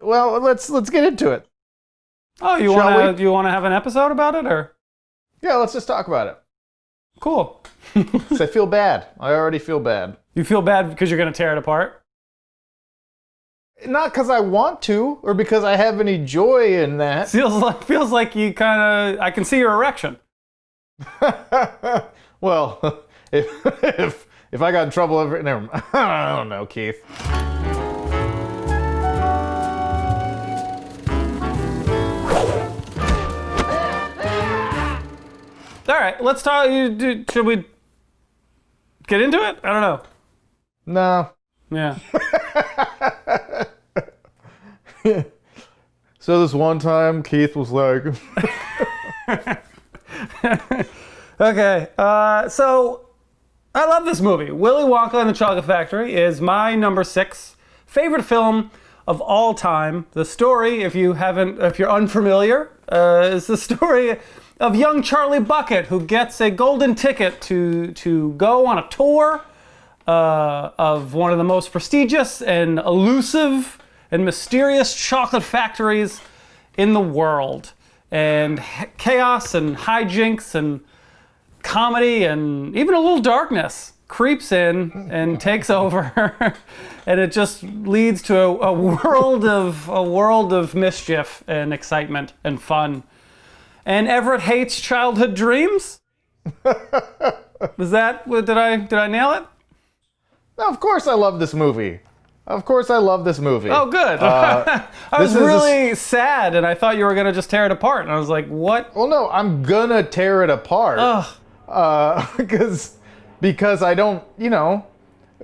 Well, let's get into it. Oh, you want to have an episode about it, or? Yeah, let's just talk about it. Cool. 'Cause I feel bad. I already feel bad. You feel bad because you're going to tear it apart? Not because I want to, or because I have any joy in that. Feels like you kind of. I can see your erection. Well, if I got in trouble over it, never mind. I don't know, Keith. All right, let's talk. Should we get into it? I don't know. No. Yeah. So this one time, Keith was like... Okay, so I love this movie. Willy Wonka and the Chocolate Factory is my number 6 favorite film of all time. The story, if you're unfamiliar, is the story of young Charlie Bucket, who gets a golden ticket to go on a tour of one of the most prestigious and elusive and mysterious chocolate factories in the world. And chaos and hijinks and comedy and even a little darkness creeps in and takes over. And it just leads to a world of mischief and excitement and fun. And Everett hates childhood dreams? Did I nail it? No, of course I love this movie. Of course I love this movie. Oh, good. I was really sad, and I thought you were going to just tear it apart. And I was like, what? Well, no, I'm gonna tear it apart. Because I don't,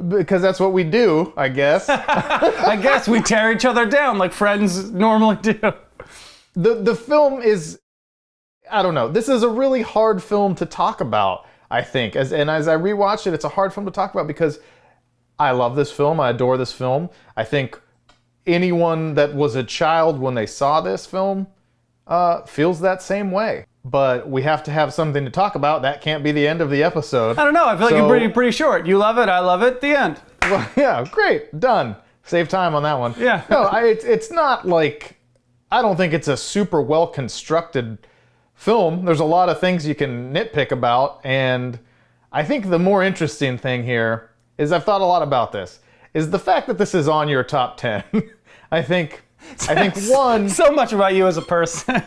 because that's what we do, I guess. I guess we tear each other down like friends normally do. The film is, I don't know, this is a really hard film to talk about, I think. As I rewatched it, it's a hard film to talk about because I love this film. I adore this film. I think anyone that was a child when they saw this film feels that same way. But we have to have something to talk about. That can't be the end of the episode. I don't know. I feel like you're pretty short. You love it. I love it. The end. Well, yeah, great. Done. Save time on that one. Yeah. No, it's not like... I don't think it's a super well-constructed film. There's a lot of things you can nitpick about. And I think the more interesting thing here is, I've thought a lot about this, is the fact that this is on your top 10. I think one... So much about you as a person.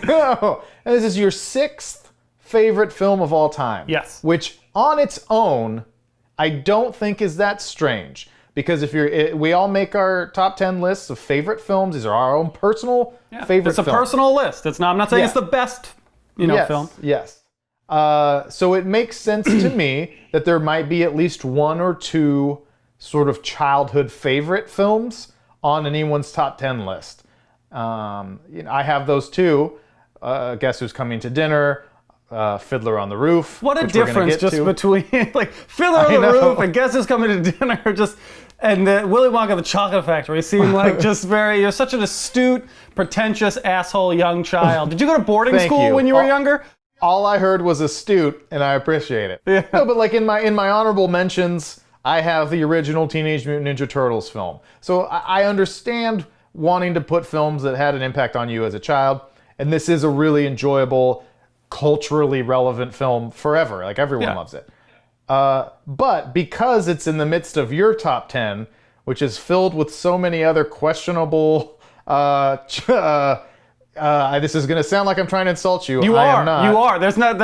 No, and this is your 6th favorite film of all time. Yes. Which, on its own, I don't think is that strange. Because we all make our top 10 lists of favorite films. These are our own personal favorite films. It's a personal list. I'm not saying it's the best, film. Yes. So it makes sense to me that there might be at least 1 or 2 sort of childhood favorite films on anyone's top 10 list. I have those too. Guess Who's Coming to Dinner, Fiddler on the Roof. What a difference just between like Fiddler on the Roof and Guess Who's Coming to Dinner, and Willy Wonka and the Chocolate Factory seem like you're such an astute, pretentious asshole young child. Did you go to boarding school when you were younger? All I heard was astute, and I appreciate it. Yeah. No, but like in my honorable mentions, I have the original Teenage Mutant Ninja Turtles film. So I understand wanting to put films that had an impact on you as a child, and this is a really enjoyable, culturally relevant film forever. Like, everyone loves it. But because it's in the midst of your top 10, which is filled with so many other questionable... this is going to sound like I'm trying to insult you. I am not. You are. There's not...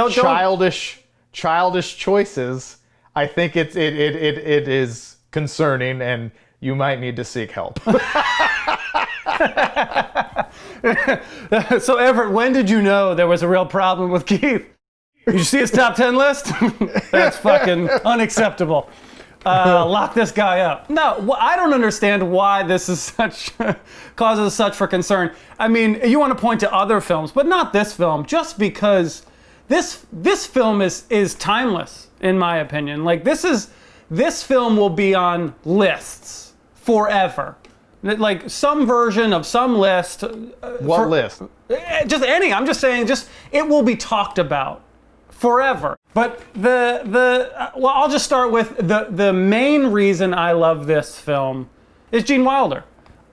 Childish choices. I think it is concerning, and you might need to seek help. So Everett, when did you know there was a real problem with Keith? Did you see his top 10 list? That's fucking unacceptable. Lock this guy up. No, I don't understand why this is causes such for concern. I mean, you want to point to other films, but not this film, just because this film is timeless, in my opinion. Like, this film will be on lists forever. Like, some version of some list. What list? Just any. I'm just saying, it will be talked about forever. But I'll just start with the main reason I love this film is Gene Wilder.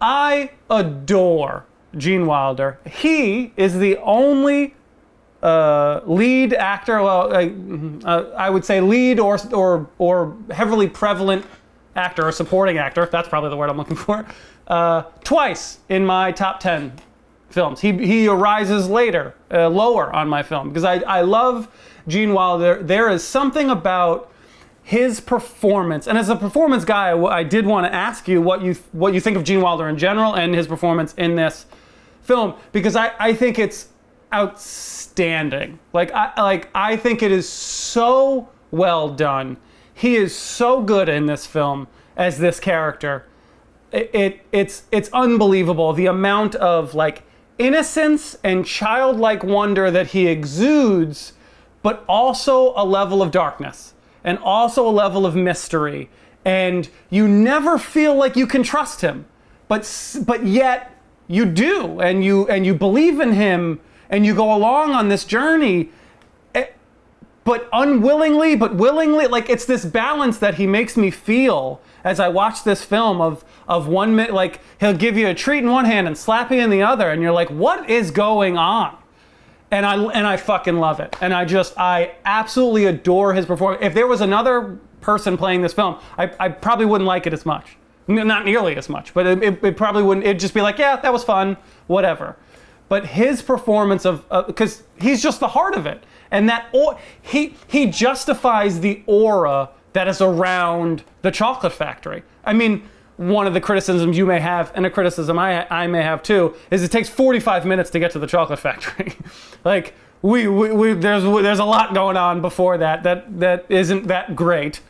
I adore Gene Wilder. He is the only lead actor, well, I would say lead or heavily prevalent actor or supporting actor, that's probably the word I'm looking for, twice in my top 10 films. He arises later, lower on my film, because I love Gene Wilder. There is something about his performance, and as a performance guy, I did want to ask you what you think of Gene Wilder in general and his performance in this film, because I think it's outstanding. I think it is so well done. He is so good in this film as this character. It's unbelievable the amount of like innocence and childlike wonder that he exudes, but also a level of darkness and also a level of mystery. And you never feel like you can trust him, but yet you do, and you believe in him, and you go along on this journey, but unwillingly, but willingly. Like, it's this balance that he makes me feel as I watch this film of 1 minute, like he'll give you a treat in one hand and slap you in the other, and you're like, what is going on? And I fucking love it. And I absolutely adore his performance. If there was another person playing this film, I probably wouldn't like it as much. Not nearly as much, but it probably wouldn't. It'd just be like, yeah, that was fun, whatever. But his performance because he's just the heart of it, and that he justifies the aura that is around the chocolate factory. I mean, one of the criticisms you may have, and a criticism I may have too, is it takes 45 minutes to get to the chocolate factory. Like there's a lot going on before that isn't that great.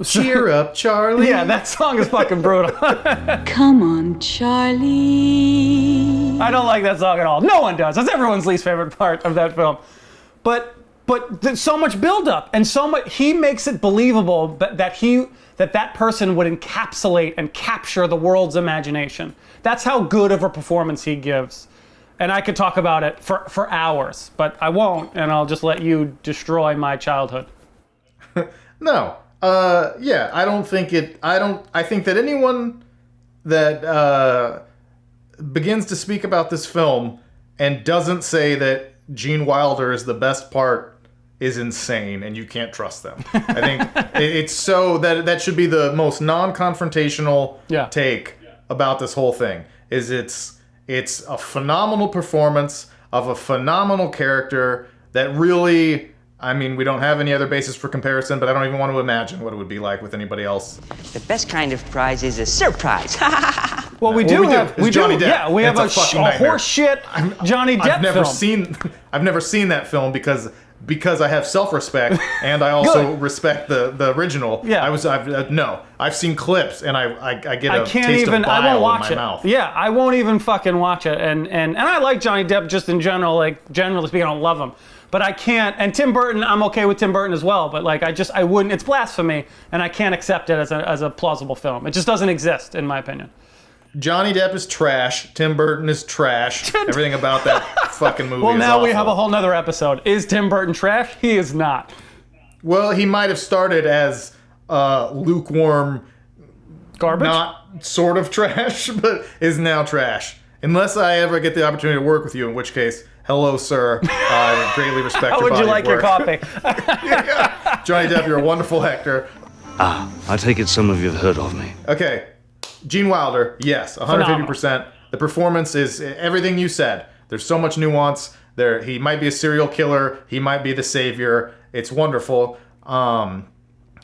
Cheer up, Charlie. Yeah, that song is fucking brutal. Come on, Charlie. I don't like that song at all. No one does. That's everyone's least favorite part of that film. But there's so much buildup, and so much. He makes it believable that person would encapsulate and capture the world's imagination. That's how good of a performance he gives. And I could talk about it for hours, but I won't, and I'll just let you destroy my childhood. No. Yeah, I think that anyone that begins to speak about this film and doesn't say that Gene Wilder is the best part is insane, and you can't trust them. I think it's so that should be the most non-confrontational take about this whole thing. Is it's a phenomenal performance of a phenomenal character that really. I mean, we don't have any other basis for comparison, but I don't even want to imagine what it would be like with anybody else. The best kind of prize is a surprise. Well, we do have Johnny Depp. Yeah, we have a horse shit Johnny Depp I've never seen that film because I have self-respect and I also respect the original. Yeah. I've seen clips and I get a taste of bile I won't watch in my mouth. Yeah, I won't even fucking watch it. And I like Johnny Depp just in general. Like, generally speaking, I don't love him. But I can't, and Tim Burton, I'm okay with Tim Burton as well, but like I wouldn't, it's blasphemy, and I can't accept it as a plausible film. It just doesn't exist, in my opinion. Johnny Depp is trash, Tim Burton is trash, everything about that fucking movie well, is now awful. we have a whole nother episode. Is Tim Burton trash? He is not. Well, he might have started as lukewarm, garbage, not sort of trash, but is now trash. Unless I ever get the opportunity to work with you, in which case, hello, sir. I greatly respect your body How would you like your coffee? Johnny Depp, you're a wonderful actor. I take it some of you have heard of me. Okay, Gene Wilder, yes, 150%. The performance is everything you said. There's so much nuance. He might be a serial killer. He might be the savior. It's wonderful.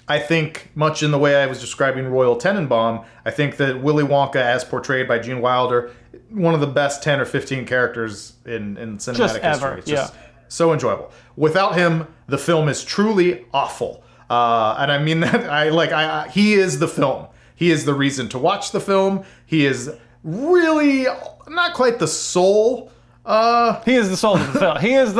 I think, much in the way I was describing Royal Tenenbaum, I think that Willy Wonka, as portrayed by Gene Wilder, one of the best 10 or 15 characters in cinematic history. It's just so enjoyable. Without him, the film is truly awful. And I mean that, he is the film. He is the reason to watch the film. He is really not quite the soul. He is the soul of the film. He is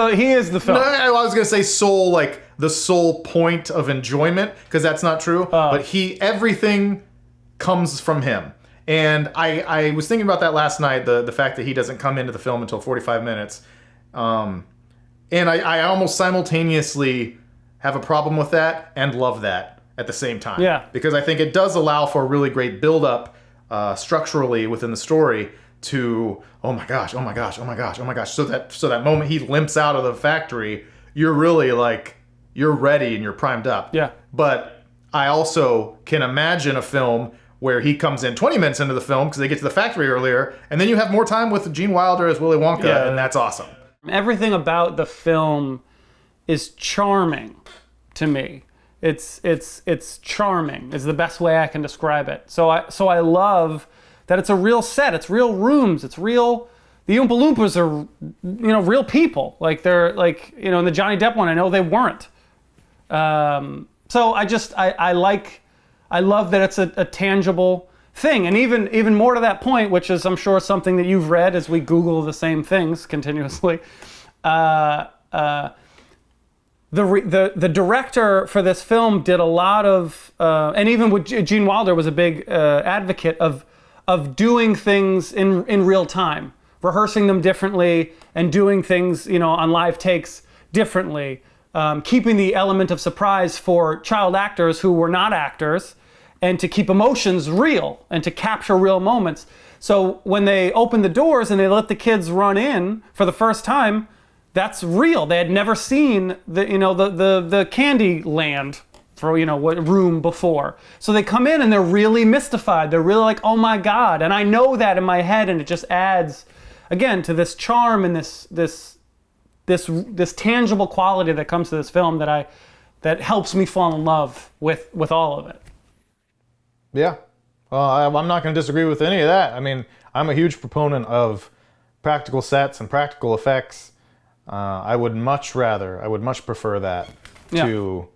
the film. No, I was going to say soul, like the sole point of enjoyment, because that's not true. But everything comes from him. And I was thinking about that last night, the fact that he doesn't come into the film until 45 minutes. And I almost simultaneously have a problem with that and love that at the same time. Yeah. Because I think it does allow for a really great build-up structurally within the story to, oh my gosh, oh my gosh, oh my gosh, oh my gosh. So that moment he limps out of the factory, you're really like, you're ready and you're primed up. Yeah. But I also can imagine a film where he comes in 20 minutes into the film because they get to the factory earlier, and then you have more time with Gene Wilder as Willy Wonka, and that's awesome. Everything about the film is charming to me. It's charming is the best way I can describe it. So I love that it's a real set, it's real rooms, it's real. The Oompa Loompas are, real people. Like they're like, in the Johnny Depp one, I know they weren't. So I love that it's a tangible thing. And even more to that point, which is I'm sure something that you've read as we Google the same things continuously. The director for this film did a lot of, and even with Gene Wilder was a big advocate of doing things in real time, rehearsing them differently and doing things, on live takes differently, keeping the element of surprise for child actors who were not actors, and to keep emotions real and to capture real moments. So when they opened the doors and they let the kids run in for the first time, that's real. They had never seen the candy land for what room before. So they come in and they're really mystified. They're really like, oh my God. And I know that in my head, and it just adds again to this charm and this tangible quality that comes to this film that helps me fall in love with all of it. Yeah. Well, I'm not going to disagree with any of that. I mean, I'm a huge proponent of practical sets and practical effects. I would much prefer that to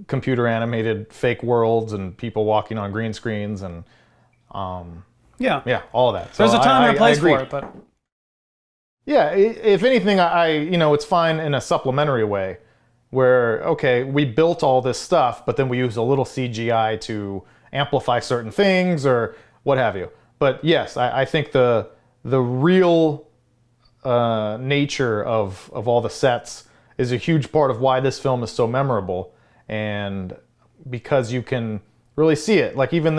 computer animated fake worlds and people walking on green screens and all of that. So there's a time and a place for it, but yeah, if anything, it's fine in a supplementary way where, okay, we built all this stuff, but then we use a little CGI to amplify certain things or what have you. But yes, I think the real nature of all the sets is a huge part of why this film is so memorable, and because you can really see it. Like even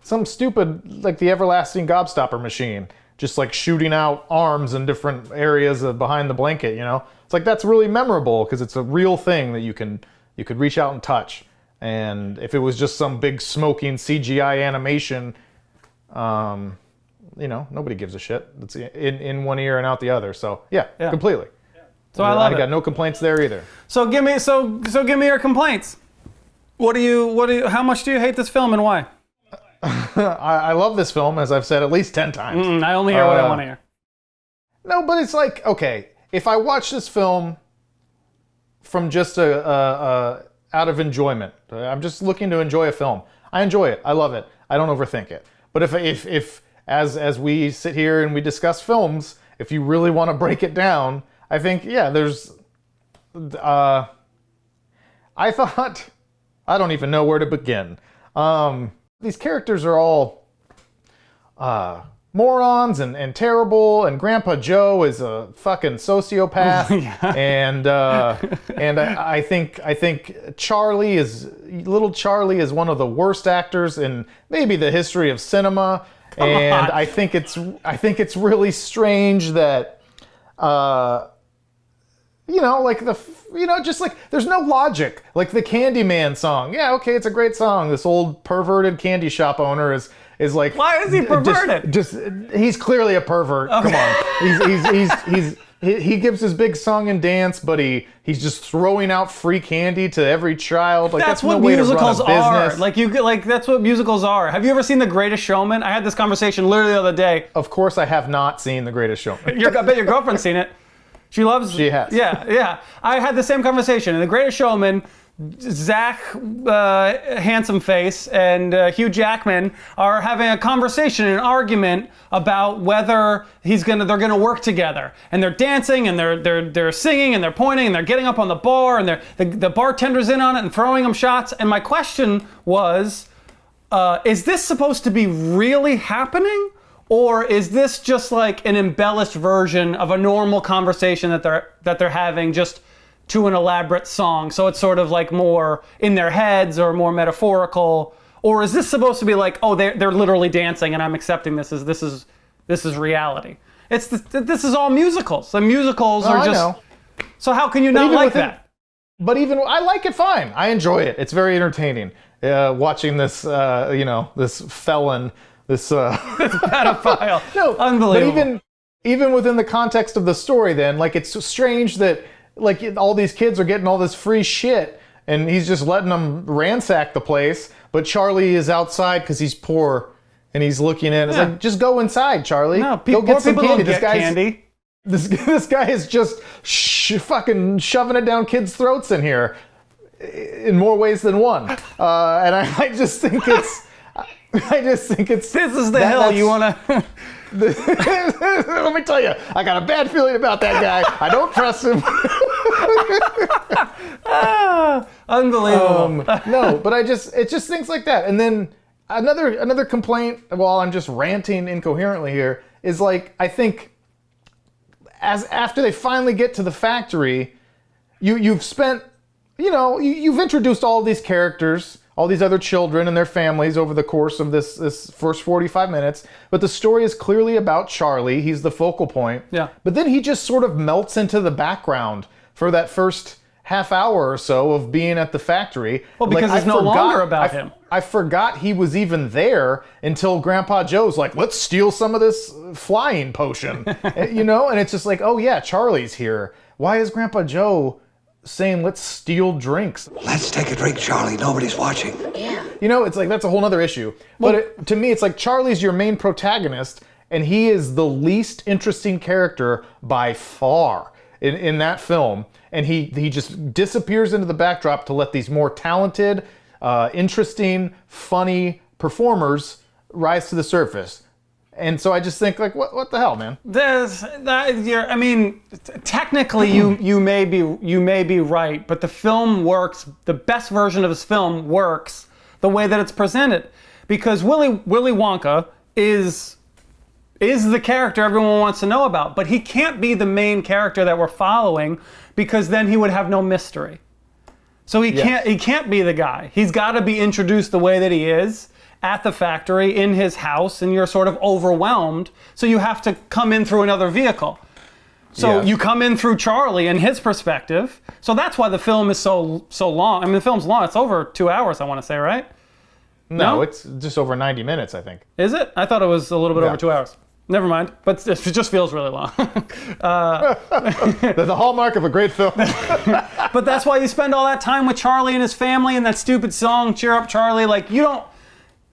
some stupid, like the everlasting gobstopper machine, just like shooting out arms in different areas behind the blanket, It's like that's really memorable because it's a real thing that you could reach out and touch. And if it was just some big smoking CGI animation, nobody gives a shit. It's in one ear and out the other. So yeah. Completely. So I got no complaints there either. So give me your complaints. How much do you hate this film and why? I love this film, as I've said at least 10 times. I only hear what I want to hear. No, but it's like, okay, if I watch this film from just out of enjoyment, I'm just looking to enjoy a film, I enjoy it. I love it. I don't overthink it. But if as we sit here and we discuss films, if you really want to break it down, I think, there's... I don't even know where to begin. These characters are all morons and terrible, and Grandpa Joe is a fucking sociopath, and I think little Charlie is one of the worst actors in maybe the history of cinema, and I think it's really strange that just like there's no logic. Like the Candyman song, okay, it's a great song. This old perverted candy shop owner is like, why is he perverted? Just he's clearly a pervert. Okay. Come on, he gives his big song and dance, but he's just throwing out free candy to every child. Like that's what no way musicals to run a business. are. That's what musicals are. Have you ever seen The Greatest Showman? I had this conversation literally the other day. Of course, I have not seen The Greatest Showman. I bet your girlfriend's seen it. She has. Yeah. I had the same conversation. In The Greatest Showman, Zach, handsome face, and Hugh Jackman are having a conversation, an argument about whether they're gonna work together, and they're dancing, and they're singing, and they're pointing, and they're getting up on the bar, and the bartender's in on it and throwing them shots. And my question was, is this supposed to be really happening? Or is this just like an embellished version of a normal conversation that they're having just to an elaborate song? So it's sort of like more in their heads or more metaphorical, Or is this supposed to be like, oh, they're literally dancing and I'm accepting this is reality? This is all musicals. The musicals are just... I know. So how can you not like that? But even I like it fine. I enjoy it. It's very entertaining. Watching this, this felon, this pedophile. No, unbelievable. But even within the context of the story, then, like, it's so strange that like all these kids are getting all this free shit, and he's just letting them ransack the place. But Charlie is outside because he's poor, and he's looking in. It's like, just go inside, Charlie. No, go get some candy. This guy's candy. This guy is just fucking shoving it down kids' throats in here, in more ways than one. And I just think it's. This is the hell you want to. Let me tell you, I got a bad feeling about that guy. I don't trust him. Unbelievable. No, but it's just things like that. And then another complaint, while I'm just ranting incoherently here, is like, I think after they finally get to the factory, you've spent, you've introduced all these characters, all these other children and their families over the course of this first 45 minutes. But the story is clearly about Charlie. He's the focal point. Yeah. But then he just sort of melts into the background for that first half hour or so of being at the factory. Well, because it's no longer about him. I forgot he was even there until Grandpa Joe's like, let's steal some of this flying potion. And it's just like, oh yeah, Charlie's here. Why is Grandpa Joe saying let's steal drinks? Let's take a drink, Charlie. Nobody's watching. Yeah. It's like, that's a whole nother issue. But to me, it's like Charlie's your main protagonist, and he is the least interesting character by far in that film. And he just disappears into the backdrop to let these more talented, interesting, funny performers rise to the surface. And so I just think, like, what the hell, man? Technically, you may be right, but the film works. The best version of this film works the way that it's presented, because Willy Wonka is the character everyone wants to know about, but he can't be the main character that we're following, because then he would have no mystery. So he can't be the guy. He's got to be introduced the way that he is at the factory, in his house, and you're sort of overwhelmed, so you have to come in through another vehicle. So you come in through Charlie and his perspective. So that's why the film is so long. I mean, the film's long. It's over 2 hours, I want to say, right? No, it's just over 90 minutes, I think. Is it? I thought it was a little bit over 2 hours. Never mind, but it just feels really long. The hallmark of a great film. But that's why you spend all that time with Charlie and his family and that stupid song, Cheer Up Charlie. Like,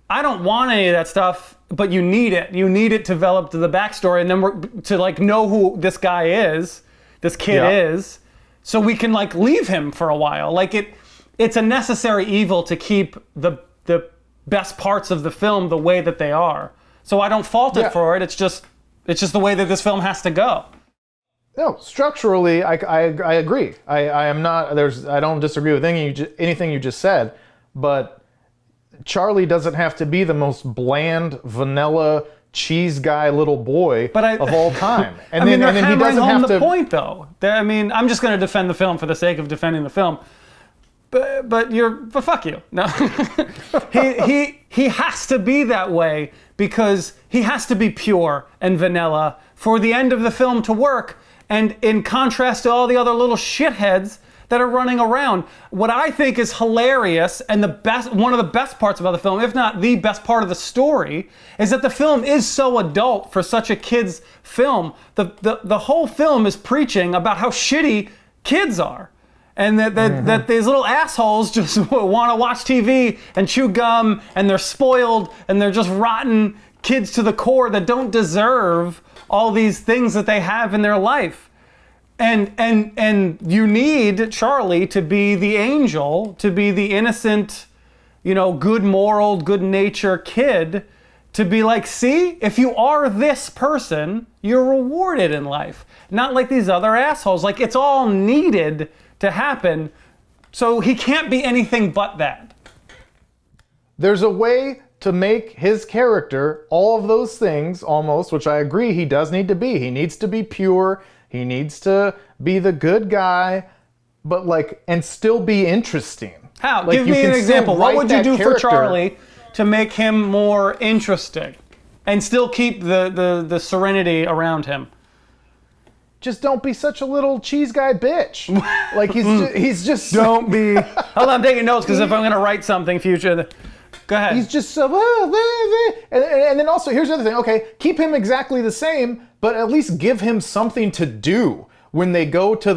I don't want any of that stuff, but you need it. You need it to develop to the backstory, and then to like know who this guy is, this kid is, so we can like leave him for a while. Like it's a necessary evil to keep the best parts of the film the way that they are. So I don't fault it for it. It's just the way that this film has to go. No, structurally, I agree. I am not. I don't disagree with anything you just said, but Charlie doesn't have to be the most bland, vanilla, cheese guy little boy of all time. And then he doesn't have to. Point though. I'm just going to defend the film for the sake of defending the film. But fuck you. No, he has to be that way because he has to be pure and vanilla for the end of the film to work. And in contrast to all the other little shitheads that are running around, what I think is hilarious and one of the best parts about the film, if not the best part of the story, is that the film is so adult for such a kid's film. The whole film is preaching about how shitty kids are. And that these little assholes just want to watch TV and chew gum, and they're spoiled, and they're just rotten kids to the core that don't deserve all these things that they have in their life. And you need Charlie to be the angel, to be the innocent, good moral, good nature kid, to be like, see, if you are this person, you're rewarded in life. Not like these other assholes. Like, it's all needed to happen, so he can't be anything but that. There's a way to make his character all of those things almost, which I agree he does need to be. He needs to be pure, he needs to be the good guy, but and still be interesting. How? Give me an example. What would you do for Charlie? to make him more interesting and still keep the serenity around him. Just don't be such a little cheese guy bitch. Like he's just Don't be. Hold on, I'm taking notes because if I'm going to write something future, go ahead. he's just so and then also here's the other thing. Okay, keep him exactly the same, but at least give him something to do when they go to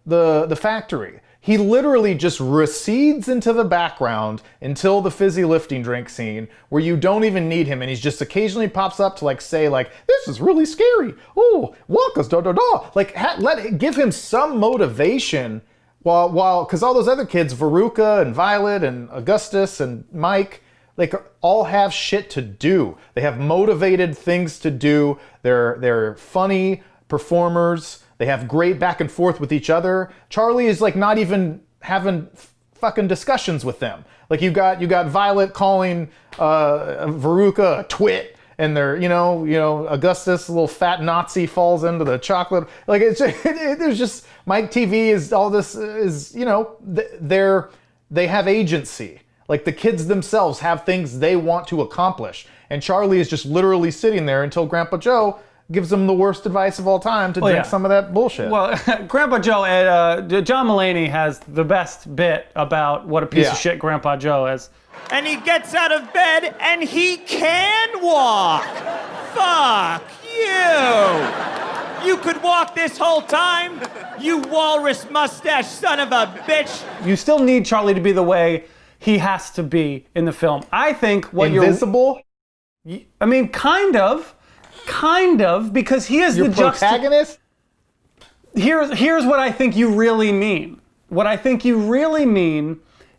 the factory. He literally just recedes into the background until the fizzy lifting drink scene where you don't even need him, and he's just occasionally pops up to like say like, this is really scary. Oh, Wonka's da da da. Like give him some motivation while because all those other kids, Veruca and Violet and Augustus and Mike, like all have shit to do. They have motivated things to do. They're funny performers. They have great back and forth with each other. Charlie is like not even having fucking discussions with them. Like you got Violet calling Veruca a twit, and they're you know Augustus, a little fat Nazi, falls into the chocolate. Like it's just, there's just Mike TV is all this is they have agency. Like the kids themselves have things they want to accomplish, and Charlie is just literally sitting there until Grandpa Joe gives them the worst advice of all time to drink some of that bullshit. Well, Grandpa Joe, John Mulaney has the best bit about what a piece of shit Grandpa Joe is. And he gets out of bed and he can walk. Fuck you. You could walk this whole time, you walrus mustache son of a bitch. You still need Charlie to be the way he has to be in the film. I think what Invisible? I mean, kind of, because he is Your the protagonist? Here's what I think you really mean. What I think you really mean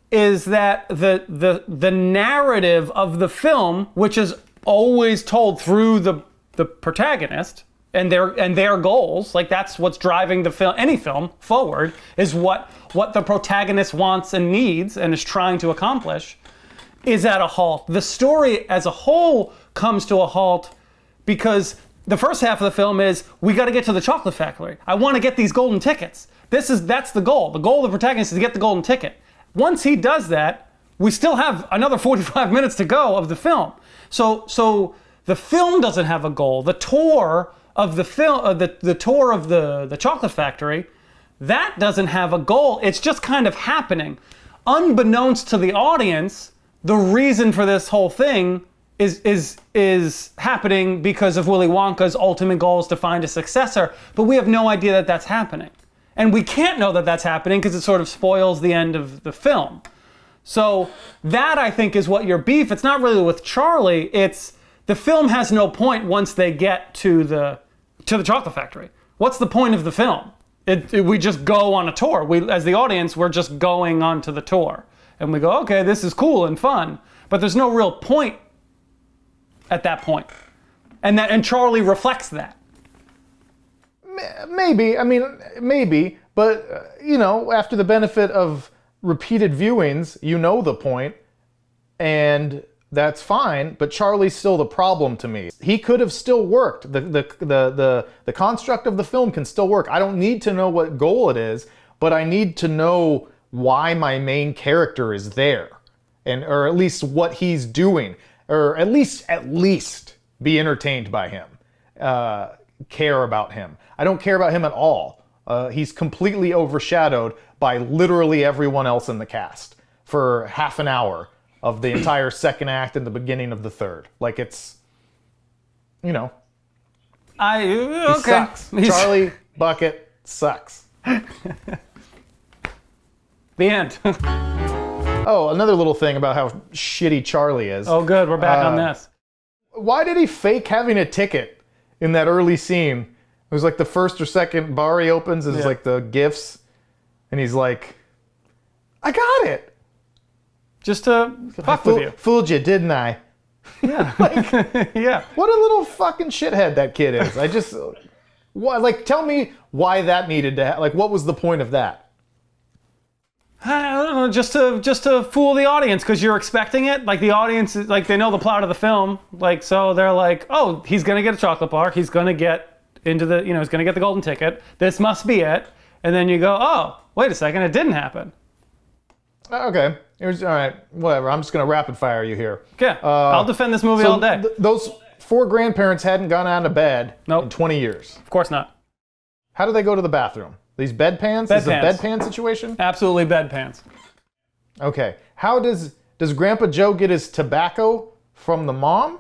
is that the narrative of the film, which is always told through the protagonist and their goals, like that's what's driving the film, any film forward, is what the protagonist wants and needs and is trying to accomplish, is at a halt. The story as a whole comes to a halt because the first half of the film is, we got to get to the chocolate factory. I want to get these golden tickets. That's the goal. The goal of the protagonist is to get the golden ticket. Once he does that, we still have another 45 minutes to go of the film. So the film doesn't have a goal. The tour of the film, the tour of the chocolate factory, that doesn't have a goal. It's just kind of happening. Unbeknownst to the audience, the reason for this whole thing is happening because of Willy Wonka's ultimate goal is to find a successor, but we have no idea that that's happening. And we can't know that that's happening because it sort of spoils the end of the film. So that, I think, is what your beef. It's not really with Charlie, it's the film has no point once they get to the chocolate factory. What's the point of the film? We just go on a tour. As the audience, we're just going onto the tour. And we go, okay, this is cool and fun, but there's no real point at that point. And Charlie reflects that. Maybe. I mean, maybe. But, after the benefit of repeated viewings, you know the point, and that's fine, but Charlie's still the problem to me. He could have still worked. The construct of the film can still work. I don't need to know what goal it is, but I need to know why my main character is there, or at least what he's doing, or at least be entertained by him, care about him. I don't care about him at all. He's completely overshadowed by literally everyone else in the cast for half an hour of the entire second act and the beginning of the third. Like it's, He sucks. Charlie Bucket sucks. The end. Oh, another little thing about how shitty Charlie is. Oh, good. We're back on this. Why did he fake having a ticket in that early scene? It was like the first or second bar he opens is like the gifts, and he's like, "I got it." Just to fuck with you. Fooled you, didn't I? Yeah. Yeah. What a little fucking shithead that kid is. I just, tell me why that needed to. What was the point of that? I don't know, just to fool the audience because you're expecting it. Like the audience, they know the plot of the film. So they're like, oh, he's gonna get a chocolate bar. He's gonna get into the, he's gonna get the golden ticket. This must be it. And then you go, oh, wait a second, it didn't happen. Okay. All right, whatever. I'm just going to rapid fire you here. Okay, I'll defend this movie all day. Those 4 grandparents hadn't gone out of bed Nope. in 20 years. Of course not. How do they go to the bathroom? These bedpans? Is it a bedpan situation? Absolutely bedpans. Okay. How does Grandpa Joe get his tobacco from the mom?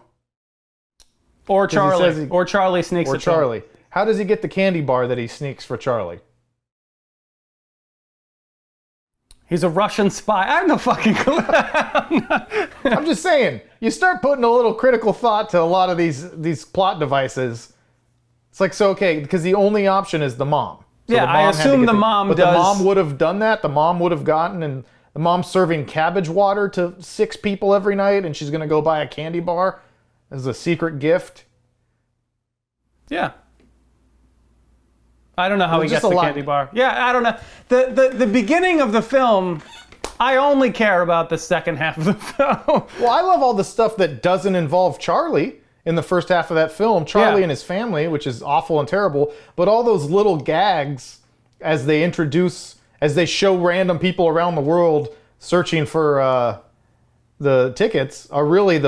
Or Charlie. Or Charlie sneaks it Or to him. Charlie. How does he get the candy bar that he sneaks for Charlie? He's a Russian spy. I have no fucking clue. I'm just saying, you start putting a little critical thought to a lot of these plot devices. It's like, so okay, because the only option is the mom. So Yeah, the mom I had to assume get the mom But does- the mom would have done that. The mom would have gotten, and the mom's serving cabbage water to 6 people every night, and she's going to go buy a candy bar as a secret gift. Yeah. I don't know how he Just gets a the lot. candy bar. Yeah, I don't know. The beginning of the film, I only care about the second half of the film. Well, I love all the stuff that doesn't involve Charlie in the first half of that film. Charlie Yeah. and his family, which is awful and terrible, but all those little gags as they show random people around the world searching for the tickets are really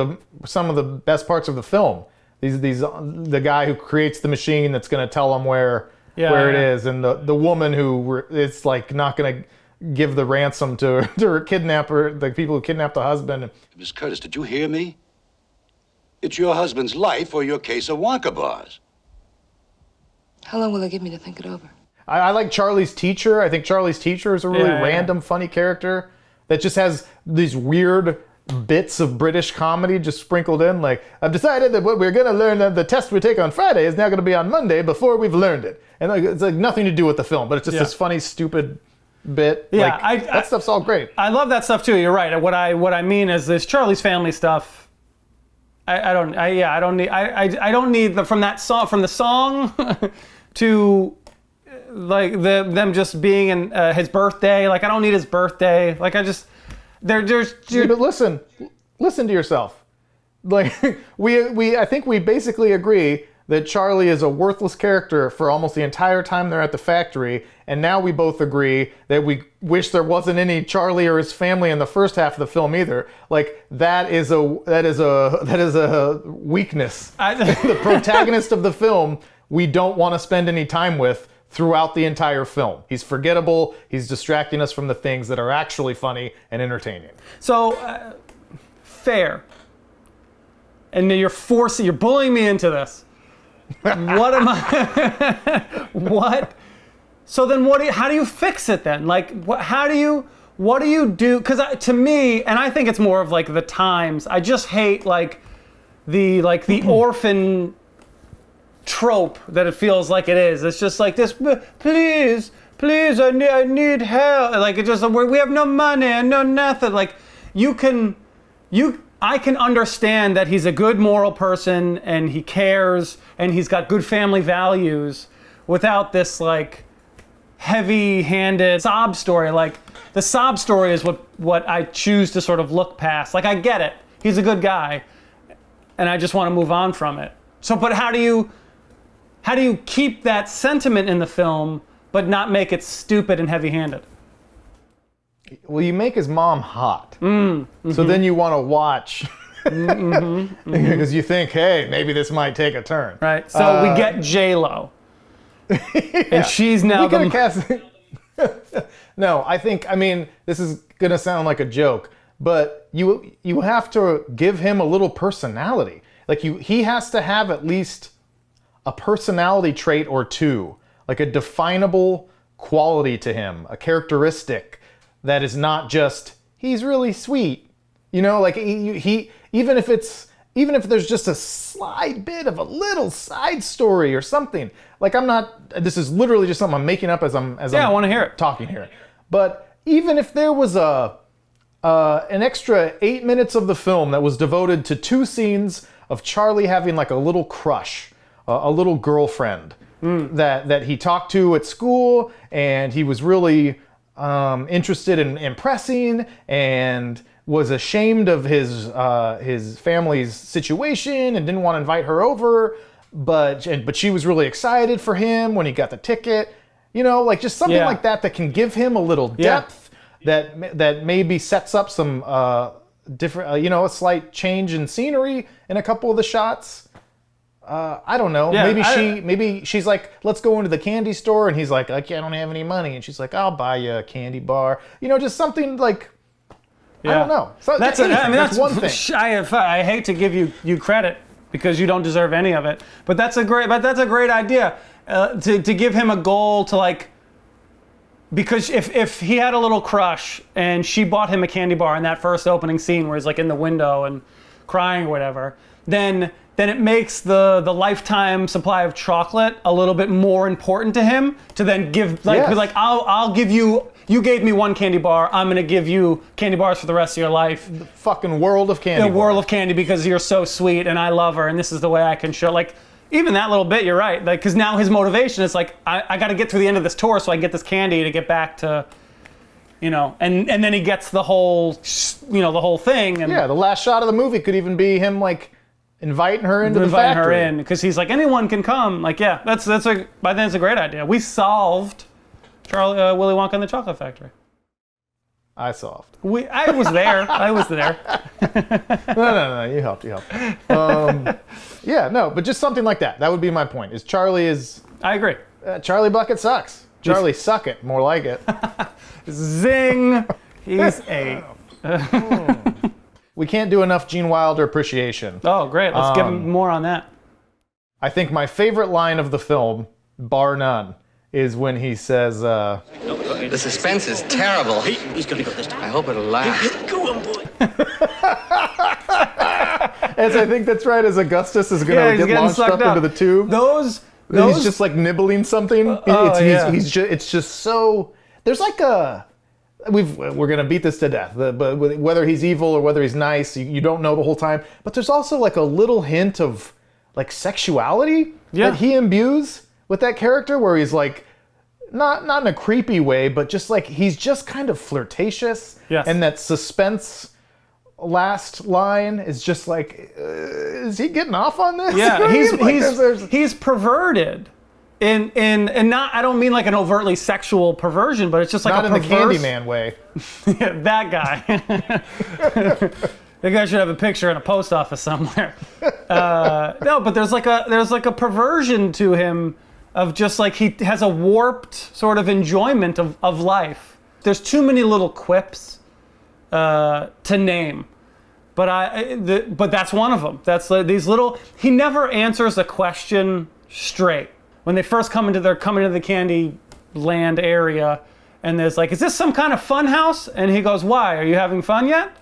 some of the best parts of the film. The guy who creates the machine that's going to tell them where it is, and the woman who it's like not going to give the ransom to her kidnapper, the people who kidnapped the husband. Miss Curtis, did you hear me? It's your husband's life or your case of Wonka bars. How long will it give me to think it over? I like Charlie's teacher. I think Charlie's teacher is a really random, funny character that just has these weird bits of British comedy just sprinkled in. Like, I've decided that what we're going to learn, the test we take on Friday is now going to be on Monday before we've learned it. And it's like nothing to do with the film, but it's just this funny, stupid bit. Yeah, like, that stuff's all great. I love that stuff too. You're right. What I mean is this Charlie's family stuff. I don't need from the song to like them just being in his birthday. Like I don't need his birthday. Like I just but listen to yourself. Like I think we basically agree that Charlie is a worthless character for almost the entire time they're at the factory, and now we both agree that we wish there wasn't any Charlie or his family in the first half of the film either. Like that is a weakness. The protagonist of the film, we don't want to spend any time with throughout the entire film. He's forgettable. He's distracting us from the things that are actually funny and entertaining. So fair. And you're bullying me into this. What am I? What? So then, how do you fix it then? Like, what do you do? Because to me, and I think it's more of like the times. I just hate like the orphan trope that it feels like it is. It's just like this. Please, I need help. Like it just we have no money and no nothing. Like I can understand that he's a good moral person and he cares and he's got good family values without this like heavy-handed sob story. Like the sob story is what I choose to sort of look past. Like I get it. He's a good guy and I just want to move on from it. So but how do you keep that sentiment in the film but not make it stupid and heavy-handed? Well, you make his mom hot. So then you want to watch. Because you think, hey, maybe this might take a turn. Right. So we get J-Lo. And she's now No, I mean, this is going to sound like a joke, but you have to give him a little personality. Like he has to have at least a personality trait or two, like a definable quality to him, a characteristic that is not just he's really sweet, like he even if there's just a slight bit of a little side story or something. Like this is literally just something I'm making up as I'm I want to hear it talking here. But even if there was an extra 8 minutes of the film that was devoted to 2 scenes of Charlie having like a little crush, a little girlfriend that he talked to at school, and he was really interested in impressing and was ashamed of his family's situation and didn't want to invite her over, but she was really excited for him when he got the ticket. Like just something like that can give him a little depth, that maybe sets up some different, a slight change in scenery in a couple of the shots. I don't know. Yeah, maybe she's like, let's go into the candy store, and he's like, I don't have any money, and she's like, I'll buy you a candy bar. Just something like, I don't know. So That's one thing. I hate to give you credit because you don't deserve any of it, but that's a great idea to give him a goal to like. Because if he had a little crush and she bought him a candy bar in that first opening scene where he's like in the window and crying or whatever, then it makes the lifetime supply of chocolate a little bit more important to him to then give I'll give you gave me one candy bar, I'm gonna give you candy bars for the rest of your life. The fucking world of candy. The world of candy because you're so sweet and I love her and this is the way I can show like. Even that little bit, you're right. Like, because now his motivation is like, I got to get through the end of this tour so I can get this candy to get back to, and then he gets the whole, the whole thing. And the last shot of the movie could even be him like inviting her into the factory. Inviting her in because he's like, anyone can come. Like, yeah, I think it's a great idea. We solved Willy Wonka and the Chocolate Factory. I solved. I was there. No, you helped. But just something like that. That would be my point. I agree. Charlie Bucket sucks. Charlie suck it, more like it. Zing. He's a. We can't do enough Gene Wilder appreciation. Oh, great. Let's give him more on that. I think my favorite line of the film, bar none, is when he says, the suspense is terrible. He's gonna go this time. I hope it'll last. Go on, boy. as I think that's right, as Augustus is going to get launched up into the tube. He's just like nibbling something. It's just so, there's like a, we're going to beat this to death, but whether he's evil or whether he's nice, you don't know the whole time. But there's also like a little hint of like sexuality that he imbues with that character, where he's like, not in a creepy way, but just like he's just kind of flirtatious. Yes. And that suspense last line is just like, is he getting off on this? Yeah, he's perverted. And not, I don't mean like an overtly sexual perversion, but it's just like not a in perverse... the Candyman way. Yeah, that guy. That guy should have a picture in a post office somewhere. No, but there's like a perversion to him of just like he has a warped sort of enjoyment of life. There's too many little quips to name, but that's one of them. That's like these little. He never answers a question straight. When they first coming to the Candy Land area, and there's like, is this some kind of fun house? And he goes, why? Are you having fun yet?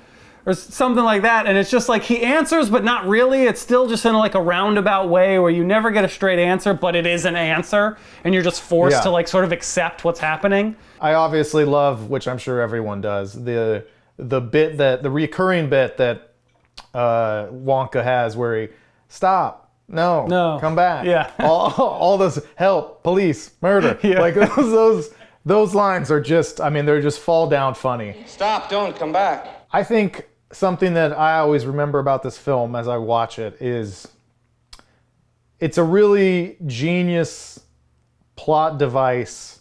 Or something like that. And it's just like he answers, but not really. It's still just in like a roundabout way where you never get a straight answer, but it is an answer. And you're just forced to like sort of accept what's happening. I obviously love, which I'm sure everyone does, the recurring bit that Wonka has where he, stop, no, come back. Yeah. all those, help, police, murder. Yeah. Like those lines are just, I mean, they're just fall down funny. Stop, don't come back. I think something that I always remember about this film as I watch it is it's a really genius plot device.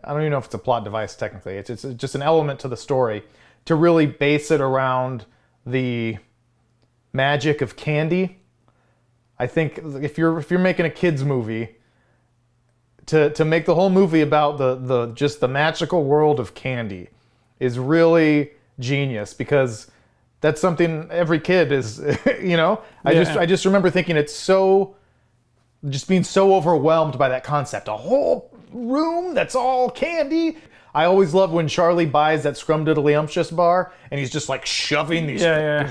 I don't even know if it's a plot device technically. It's just an element to the story to really base it around the magic of candy. I think if you're making a kids movie, to make the whole movie about the just the magical world of candy is really genius, because that's something every kid is, I just remember thinking just being so overwhelmed by that concept. A whole room that's all candy. I always love when Charlie buys that scrumdiddlyumptious bar and he's just like shoving these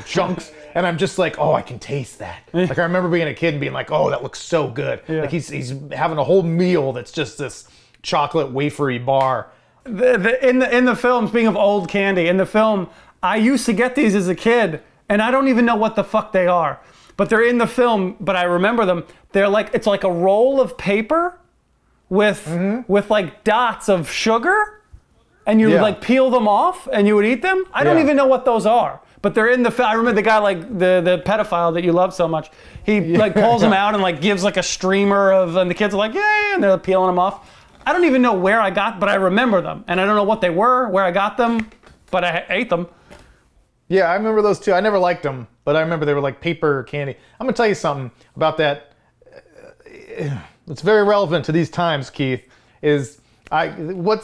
chunks, and I'm just like, oh, I can taste that. Like I remember being a kid and being like, oh, that looks so good. Yeah. Like he's having a whole meal that's just this chocolate wafery bar. In the film, speaking of old candy, in the film, I used to get these as a kid, and I don't even know what the fuck they are. But they're in the film, but I remember them. They're like, it's like a roll of paper with like dots of sugar, and you would like peel them off and you would eat them. I don't even know what those are. But they're in the film. I remember the guy, like the pedophile that you love so much. He like pulls them out and like gives like a streamer of, and the kids are like, yeah, and they're peeling them off. I don't even know where I got, but I remember them. And I don't know what they were, where I got them. but I ate them. Yeah, I remember those too. I never liked them, but I remember they were like paper candy. I'm gonna tell you something about that. It's very relevant to these times, Keith. What's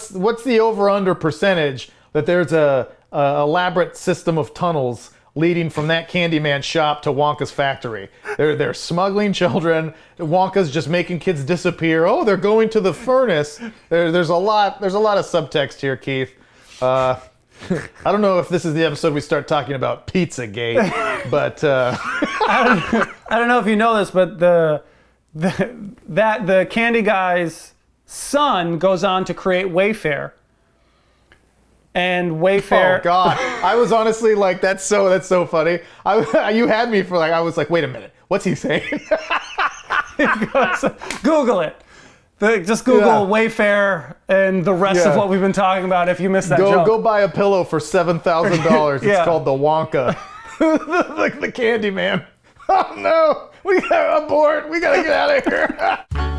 the over/under percentage that there's a elaborate system of tunnels leading from that Candyman shop to Wonka's factory? They're smuggling children. Wonka's just making kids disappear. Oh, they're going to the furnace. There's a lot of subtext here, Keith. I don't know if this is the episode we start talking about Pizzagate, but I don't know if you know this, but the candy guy's son goes on to create Wayfair. And Wayfair. Oh God! I was honestly like, that's so funny. You had me for like, I was like, wait a minute, what's he saying? Google it. Just Google Wayfair and the rest of what we've been talking about if you missed that joke. Go buy a pillow for $7,000. It's called the Wonka. Like the Candyman. Oh no! We got aboard. We gotta get out of here.